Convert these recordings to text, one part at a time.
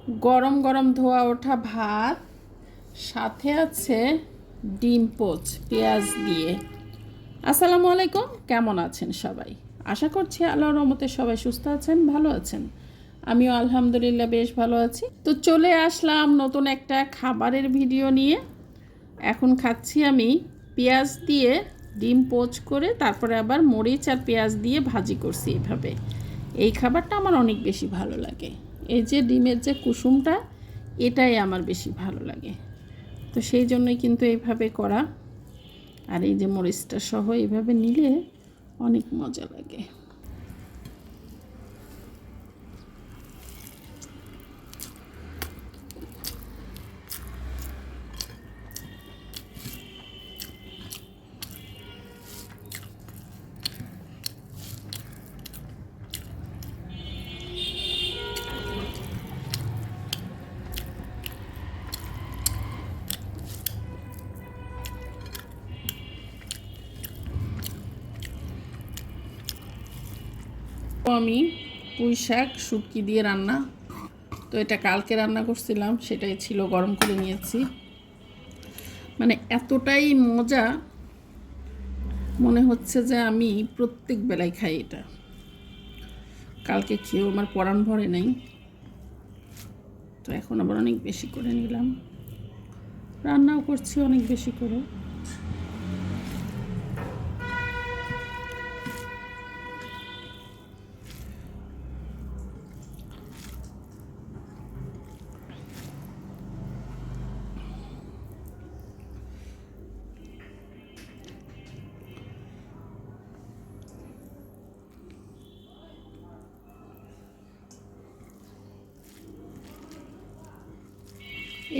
গরম গরম ধোয়া ওঠা ভাত, সাথে আছে ডিম পোচ পেঁয়াজ দিয়ে। আসসালামু আলাইকুম, কেমন আছেন সবাই? আশা করছি আল্লাহর রহমতে সবাই সুস্থ আছেন, ভালো আছেন। আমিও আলহামদুলিল্লাহ বেশ ভালো আছি। তো চলে আসলাম নতুন একটা খাবারের ভিডিও নিয়ে। এখন খাচ্ছি আমি পেঁয়াজ দিয়ে ডিম পোচ করে, তারপরে আবার মরিচ আর পেঁয়াজ দিয়ে ভাজি করছি এভাবে। এই খাবারটা আমার অনেক বেশি ভালো লাগে। এই যে ডিমের যে কুসুমটা, এটাই আমার বেশি ভালো লাগে। তো সেই জন্যই কিন্তু এইভাবে করা। আর এই যে মরিচটা সহ এইভাবে নিলে অনেক মজা লাগে। আমি পুঁই শাক শুটকি দিয়ে রান্না, তো এটা কালকে রান্না করছিলাম, সেটাই ছিল, গরম করে নিয়েছি। মানে এতটাই মজা, মনে হচ্ছে যে আমি প্রত্যেক বেলায় খাই এটা। কালকে খেয়েও আমার পরাণ ভরে নাই, তো এখন আবার অনেক বেশি করে নিলাম, রান্নাও করছি অনেক বেশি করে।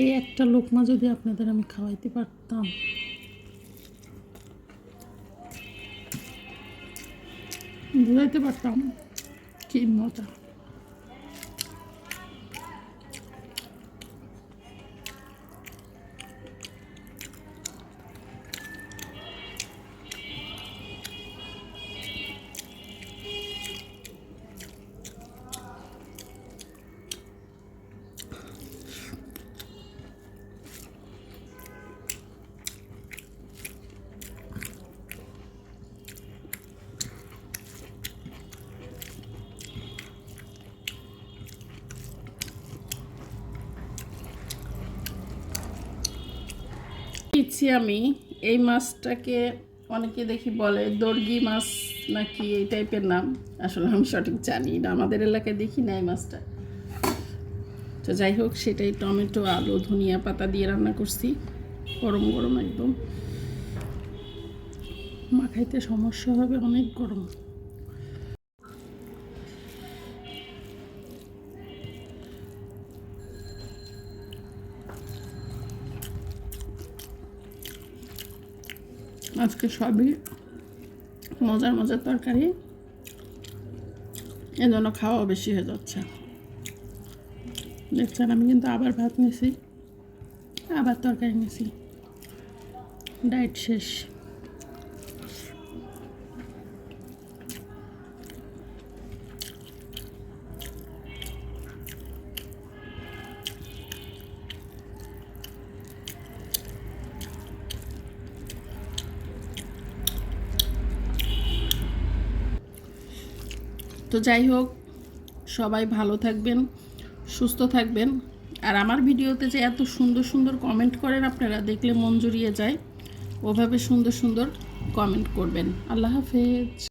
এই একটা লোকমা যদি আপনাদের আমি খাওয়াইতে পারতাম, বুঝাইতে পারতাম কি মজা। দিচ্ছি আমি এই মাছটাকে, অনেকে দেখি বলে দর্গি মাছ নাকি এই টাইপের নাম, আসলে আমি সঠিক জানি না, আমাদের এলাকায় দেখি না এই মাছটা। তো যাই হোক, সেটাই টমেটো আলু ধনিয়া পাতা দিয়ে রান্না করছি, গরম গরম একদম। মাখাইতে সমস্যা হবে, অনেক গরম। আজকে সবই মজার মজার তরকারি, এজন্য খাওয়া বেশি হয়ে যাচ্ছে। দেখছেন, আমি কিন্তু আবার ভাত নিছি, আবার তরকারি নিছি, ডায়েট শেষ। তো যাই হোক, সবাই ভালো থাকবেন, সুস্থ থাকবেন। আর আমার ভিডিওতে যে এত সুন্দর সুন্দর কমেন্ট করেন আপনারা, দেখলে মন জুড়িয়ে যায়। ওভাবে সুন্দর সুন্দর কমেন্ট করবেন। আল্লাহ হাফেজ।